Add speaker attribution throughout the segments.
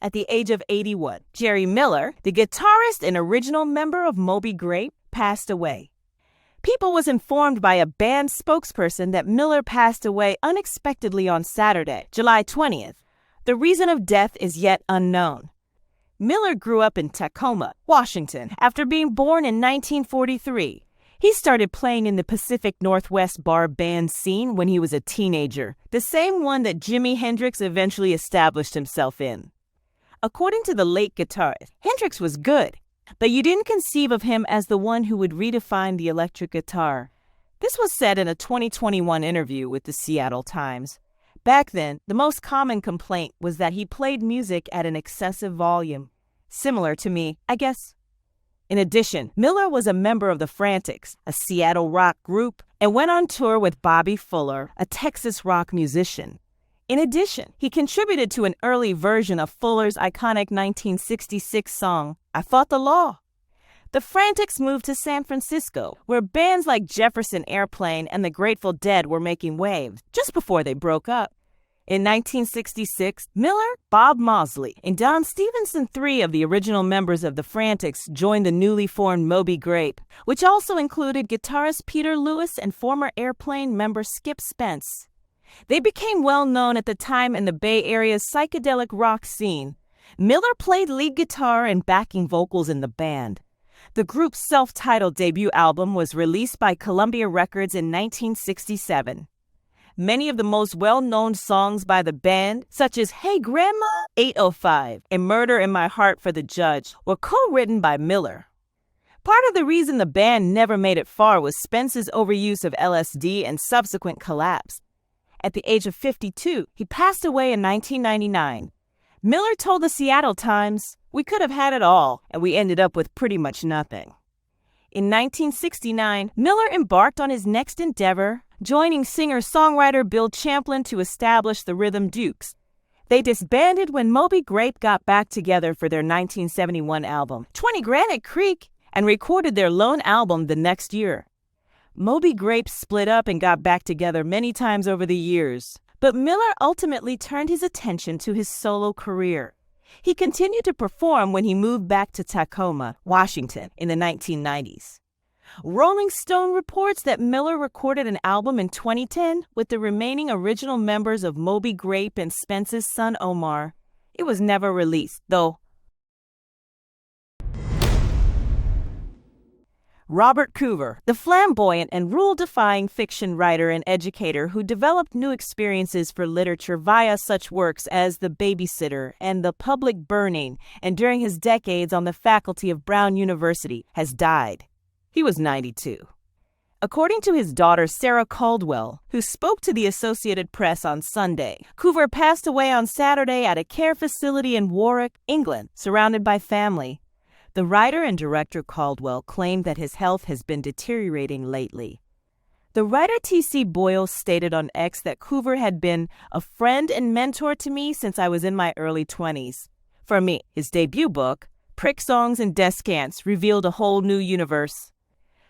Speaker 1: At the age of 81, Jerry Miller, the guitarist and original member of Moby Grape, passed away. People was informed by a band spokesperson that Miller passed away unexpectedly on Saturday, July 20th. The reason of death is yet unknown. Miller grew up in Tacoma, Washington, after being born in 1943. He started playing in the Pacific Northwest bar band scene when he was a teenager, the same one that Jimi Hendrix eventually established himself in. According to the late guitarist, Hendrix was good, but you didn't conceive of him as the one who would redefine the electric guitar. This was said in a 2021 interview with the Seattle Times. Back then, the most common complaint was that he played music at an excessive volume. Similar to me, I guess. In addition, Miller was a member of the Frantics, a Seattle rock group, and went on tour with Bobby Fuller, a Texas rock musician. In addition, he contributed to an early version of Fuller's iconic 1966 song, I Fought the Law. The Frantics moved to San Francisco, where bands like Jefferson Airplane and the Grateful Dead were making waves, just before they broke up. In 1966, Miller, Bob Mosley, and Don Stevenson, three of the original members of the Frantics, joined the newly formed Moby Grape, which also included guitarist Peter Lewis and former Airplane member Skip Spence. They became well known at the time in the Bay Area's psychedelic rock scene. Miller played lead guitar and backing vocals in the band. The group's self-titled debut album was released by Columbia Records in 1967. Many of the most well-known songs by the band, such as Hey Grandma, 805, and Murder in My Heart for the Judge, were co-written by Miller. Part of the reason the band never made it far was Spence's overuse of LSD and subsequent collapse. At the age of 52, he passed away in 1999. Miller told the Seattle Times, "We could have had it all, and we ended up with pretty much nothing." In 1969, Miller embarked on his next endeavor, joining singer-songwriter Bill Champlin to establish the Rhythm Dukes. They disbanded when Moby Grape got back together for their 1971 album, 20 Granite Creek, and recorded their lone album the next year. Moby Grape split up and got back together many times over the years, but Miller ultimately turned his attention to his solo career. He continued to perform when he moved back to Tacoma, Washington, in the 1990s. Rolling Stone reports that Miller recorded an album in 2010 with the remaining original members of Moby Grape and Spence's son Omar. It was never released, though. Robert Cliver, the flamboyant and rule-defying fiction writer and educator who developed new experiences for literature via such works as The Babysitter and The Public Burning, and during his decades on the faculty of Brown University, has died. He was 92. According to his daughter Sarah Caldwell, who spoke to the Associated Press on Sunday, Cliver passed away on Saturday at a care facility in Warwick, England, surrounded by family. The writer and director Caldwell claimed that his health has been deteriorating lately. The writer T.C. Boyle stated on X that Cliver had been a friend and mentor to me since I was in my early 20s. For me, his debut book, Prick Songs and Descants, revealed a whole new universe.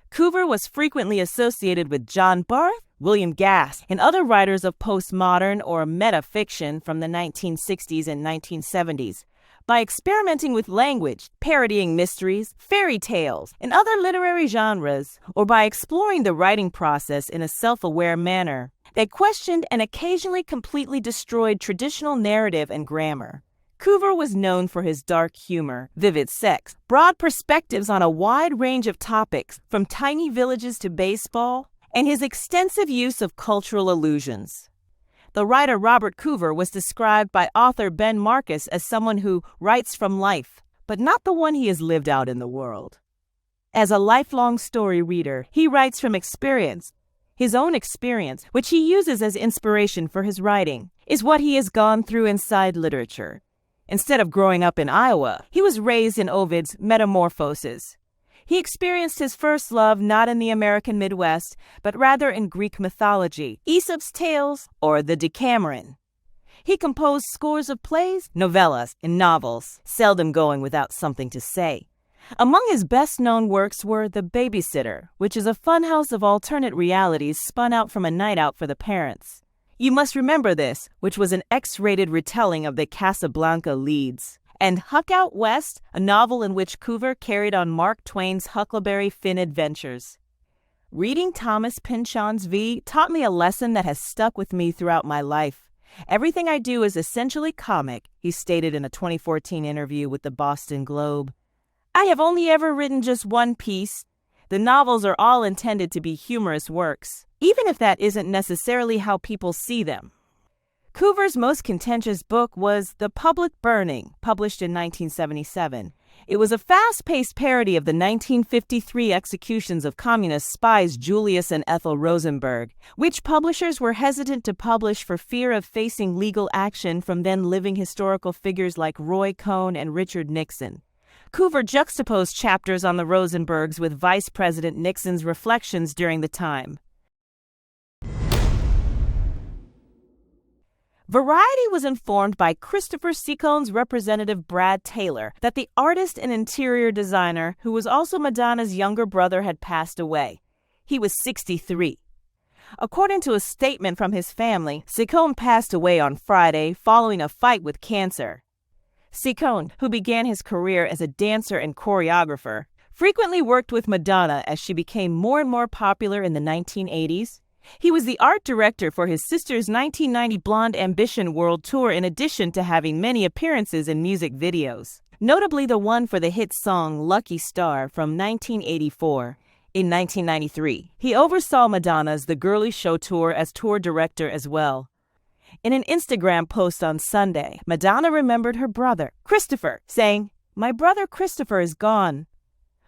Speaker 1: Cliver was frequently associated with John Barth, William Gass, and other writers of postmodern or metafiction from the 1960s and 1970s. By experimenting with language, parodying mysteries, fairy tales, and other literary genres, or by exploring the writing process in a self-aware manner, they questioned and occasionally completely destroyed traditional narrative and grammar. Cliver was known for his dark humor, vivid sex, broad perspectives on a wide range of topics, from tiny villages to baseball, and his extensive use of cultural allusions. The writer Robert Cliver was described by author Ben Marcus as someone who writes from life, but not the one he has lived out in the world. As a lifelong story reader, he writes from experience. His own experience, which he uses as inspiration for his writing, is what he has gone through inside literature. Instead of growing up in Iowa, he was raised in Ovid's Metamorphoses. He experienced his first love not in the American Midwest, but rather in Greek mythology, Aesop's tales, or the Decameron. He composed scores of plays, novellas, and novels, seldom going without something to say. Among his best-known works were The Babysitter, which is a funhouse of alternate realities spun out from A Night Out for the Parents. You Must Remember This, which was an X-rated retelling of the Casablanca leads, and Huck Out West, a novel in which Cliver carried on Mark Twain's Huckleberry Finn adventures. Reading Thomas Pynchon's V taught me a lesson that has stuck with me throughout my life. Everything I do is essentially comic, he stated in a 2014 interview with the Boston Globe. I have only ever written just one piece. The novels are all intended to be humorous works, even if that isn't necessarily how people see them. Cliver's most contentious book was The Public Burning, published in 1977. It was a fast-paced parody of the 1953 executions of communist spies Julius and Ethel Rosenberg, which publishers were hesitant to publish for fear of facing legal action from then-living historical figures like Roy Cohn and Richard Nixon. Cliver juxtaposed chapters on the Rosenbergs with Vice President Nixon's reflections during the time. Variety was informed by Christopher Secone's representative Brad Taylor that the artist and interior designer, who was also Madonna's younger brother, had passed away. He was 63. According to a statement from his family, Secone passed away on Friday following a fight with cancer. Secone, who began his career as a dancer and choreographer, frequently worked with Madonna as she became more and more popular in the 1980s. He was the art director for his sister's 1990 Blonde Ambition World Tour, in addition to having many appearances in music videos, notably the one for the hit song Lucky Star from 1984. In 1993, he oversaw Madonna's The Girly Show tour as tour director as well. In an Instagram post on Sunday, Madonna remembered her brother, Christopher, saying, "My brother Christopher is gone.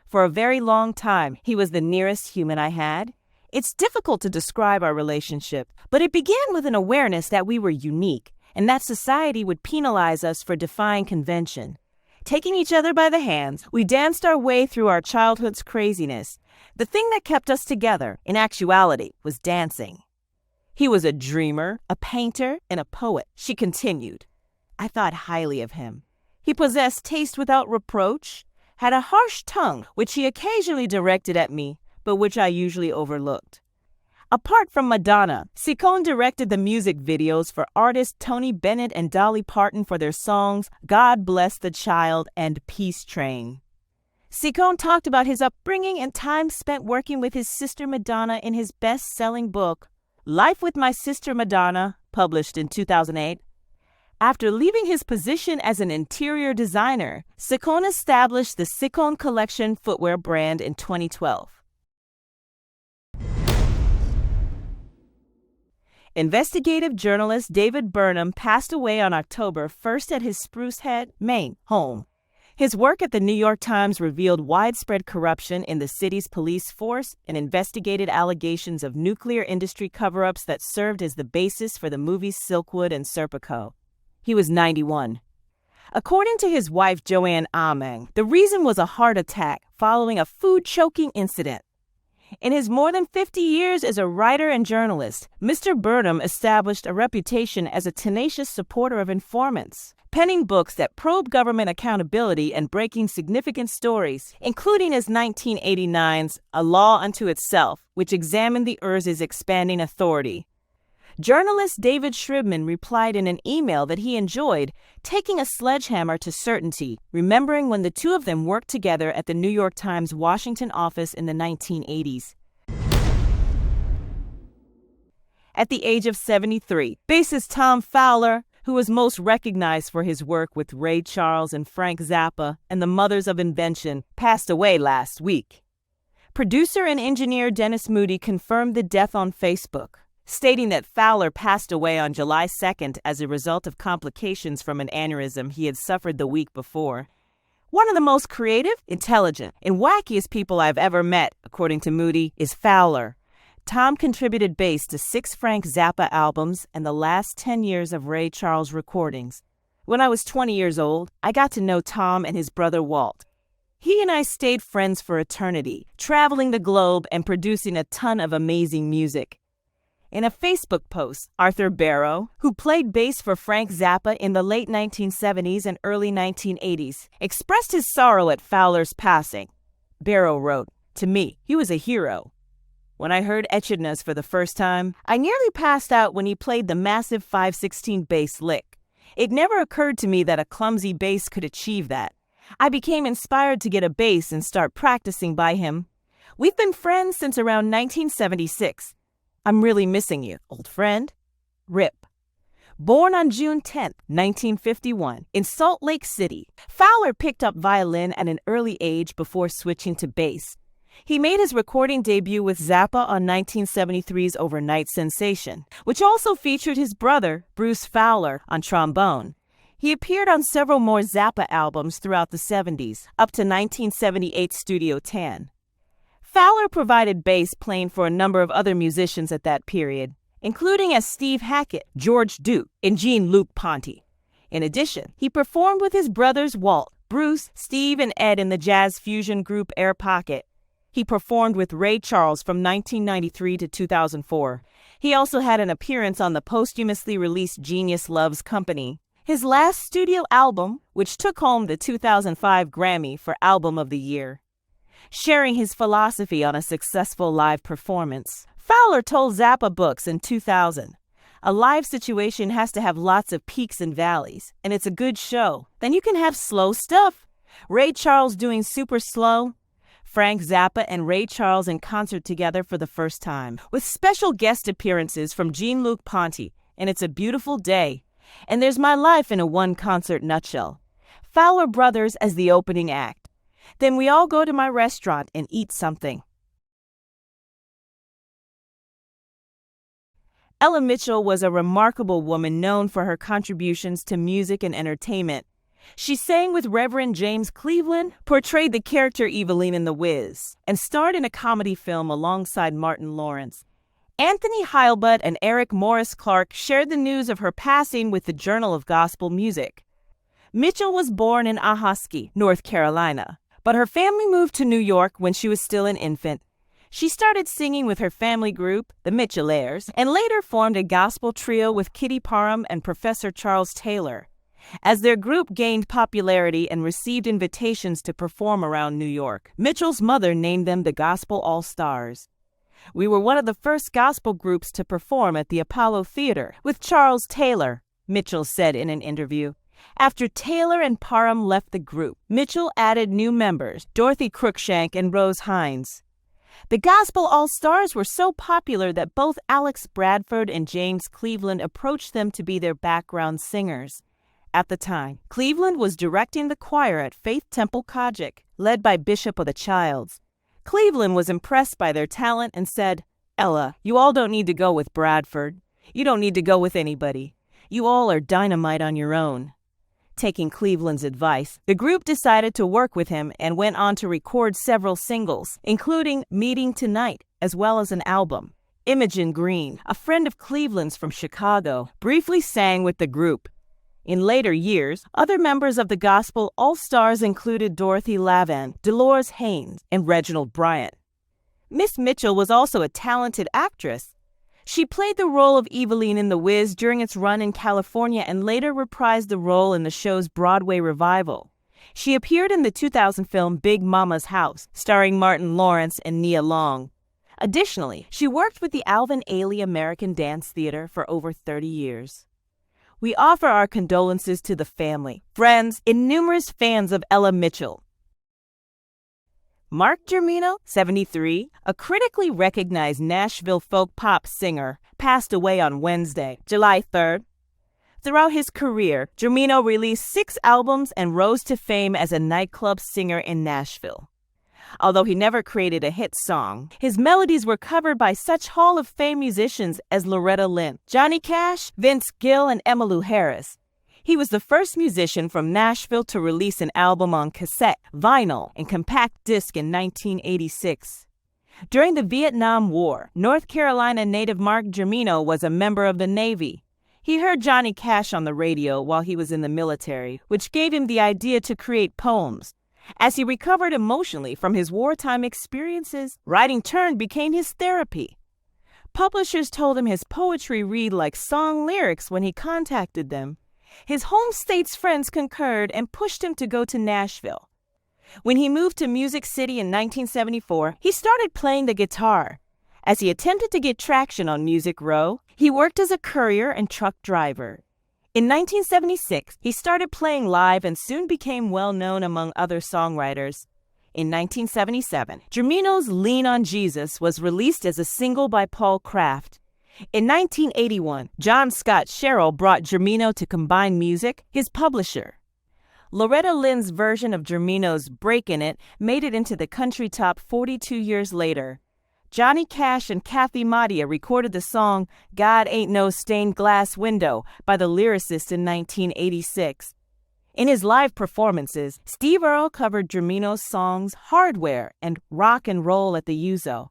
Speaker 1: For a very long time, he was the nearest human I had. It's difficult to describe our relationship, but it began with an awareness that we were unique and that society would penalize us for defying convention. Taking each other by the hands, we danced our way through our childhood's craziness. The thing that kept us together, in actuality, was dancing. He was a dreamer, a painter, and a poet," she continued. "I thought highly of him. He possessed taste without reproach, had a harsh tongue, which he occasionally directed at me, but which I usually overlooked." Apart from Madonna, Secone directed the music videos for artists Tony Bennett and Dolly Parton for their songs God Bless the Child and Peace Train. Secone talked about his upbringing and time spent working with his sister Madonna in his best-selling book, Life with My Sister Madonna, published in 2008. After leaving his position as an interior designer, Secone established the Secone Collection footwear brand in 2012. Investigative journalist David Burnham passed away on October 1st at his Spruce Head, Maine, home. His work at the New York Times revealed widespread corruption in the city's police force and investigated allegations of nuclear industry cover-ups that served as the basis for the movies Silkwood and Serpico. He was 91. According to his wife Joanne Amang, the reason was a heart attack following a food choking incident. In his more than 50 years as a writer and journalist, Mr. Burnham established a reputation as a tenacious supporter of informants, penning books that probe government accountability and breaking significant stories, including his 1989's A Law Unto Itself, which examined the URSS's expanding authority. Journalist David Shribman replied in an email that he enjoyed taking a sledgehammer to certainty, remembering when the two of them worked together at the New York Times Washington office in the 1980s. At the age of 73, bassist Tom Fowler, who was most recognized for his work with Ray Charles and Frank Zappa and the Mothers of Invention, passed away last week. Producer and engineer Dennis Moody confirmed the death on Facebook, stating that Fowler passed away on July 2nd as a result of complications from an aneurysm he had suffered the week before. One of the most creative, intelligent, and wackiest people I've ever met, according to Moody, is Fowler. Tom contributed bass to 6 Frank Zappa albums and the last 10 years of Ray Charles recordings. When I was 20 years old, I got to know Tom and his brother Walt. He and I stayed friends for eternity, traveling the globe and producing a ton of amazing music. In a Facebook post, Arthur Barrow, who played bass for Frank Zappa in the late 1970s and early 1980s, expressed his sorrow at Fowler's passing. Barrow wrote, "To me, he was a hero. When I heard Echidnas for the first time, I nearly passed out when he played the massive 5/16 bass lick. It never occurred to me that a clumsy bass could achieve that. I became inspired to get a bass and start practicing by him. We've been friends since around 1976. I'm really missing you, old friend. Rip. Born on June 10, 1951, in Salt Lake City, Fowler picked up violin at an early age before switching to bass. He made his recording debut with Zappa on 1973's Overnight Sensation, which also featured his brother, Bruce Fowler, on trombone. He appeared on several more Zappa albums throughout the 70s, up to 1978's Studio 10. Fowler provided bass playing for a number of other musicians at that period, including as Steve Hackett, George Duke, and Jean-Luc Ponty. In addition, he performed with his brothers Walt, Bruce, Steve, and Ed in the jazz fusion group Air Pocket. He performed with Ray Charles from 1993 to 2004. He also had an appearance on the posthumously released Genius Loves Company. His last studio album, which took home the 2005 Grammy for Album of the Year. Sharing his philosophy on a successful live performance, Fowler told Zappa Books in 2000, "A live situation has to have lots of peaks and valleys, and it's a good show. Then you can have slow stuff. Ray Charles doing super slow. Frank Zappa and Ray Charles in concert together for the first time, with special guest appearances from Jean-Luc Ponty, and it's a beautiful day. And there's my life in a one-concert nutshell. Fowler Brothers as the opening act. Then we all go to my restaurant and eat something." Ella Mitchell was a remarkable woman known for her contributions to music and entertainment. She sang with Reverend James Cleveland, portrayed the character Eveline in The Wiz, and starred in a comedy film alongside Martin Lawrence. Anthony Heilbut and Eric Morris Clark shared the news of her passing with the Journal of Gospel Music. Mitchell was born in Ahoskie, North Carolina, but her family moved to New York when she was still an infant. She started singing with her family group, the Mitchellaires, and later formed a gospel trio with Kitty Parham and Professor Charles Taylor. As their group gained popularity and received invitations to perform around New York, Mitchell's mother named them the Gospel All-Stars. "We were one of the first gospel groups to perform at the Apollo Theater with Charles Taylor," Mitchell said in an interview. After Taylor and Parham left the group, Mitchell added new members, Dorothy Cruikshank and Rose Hines. The Gospel All-Stars were so popular that both Alex Bradford and James Cleveland approached them to be their background singers. At the time, Cleveland was directing the choir at Faith Temple Kojic, led by Bishop of the Childs. Cleveland was impressed by their talent and said, "Ella, you all don't need to go with Bradford. You don't need to go with anybody. You all are dynamite on your own." Taking Cleveland's advice, the group decided to work with him and went on to record several singles, including Meeting Tonight, as well as an album. Imogen Green, a friend of Cleveland's from Chicago, briefly sang with the group. In later years, other members of the Gospel All-Stars included Dorothy Lavin, Dolores Haynes, and Reginald Bryant. Miss Mitchell was also a talented actress. She played the role of Eveline in The Wiz during its run in California and later reprised the role in the show's Broadway revival. She appeared in the 2000 film Big Mama's House, starring Martin Lawrence and Nia Long. Additionally, she worked with the Alvin Ailey American Dance Theater for over 30 years. We offer our condolences to the family, friends, and numerous fans of Ella Mitchell. Mark Germino, 73, a critically recognized Nashville folk pop singer, passed away on Wednesday, July 3rd. Throughout his career, Germino released 6 albums and rose to fame as a nightclub singer in Nashville. Although he never created a hit song, his melodies were covered by such Hall of Fame musicians as Loretta Lynn, Johnny Cash, Vince Gill, and Emmylou Harris. He was the first musician from Nashville to release an album on cassette, vinyl, and compact disc in 1986. During the Vietnam War, North Carolina native Mark Germino was a member of the Navy. He heard Johnny Cash on the radio while he was in the military, which gave him the idea to create poems. As he recovered emotionally from his wartime experiences, writing turned became his therapy. Publishers told him his poetry read like song lyrics when he contacted them. His home state's friends concurred and pushed him to go to Nashville. When he moved to Music City in 1974, he started playing the guitar. As he attempted to get traction on Music Row, he worked as a courier and truck driver. In 1976, he started playing live and soon became well known among other songwriters. In 1977, Germino's Lean on Jesus was released as a single by Paul Kraft. In 1981, John Scott Sherrill brought Germino to Combine Music, his publisher. Loretta Lynn's version of Germino's Breakin' It made it into the country top 42 years later. Johnny Cash and Kathy Mattia recorded the song God Ain't No Stained Glass Window by the lyricist in 1986. In his live performances, Steve Earle covered Germino's songs Hardware and Rock and Roll at the Uzo.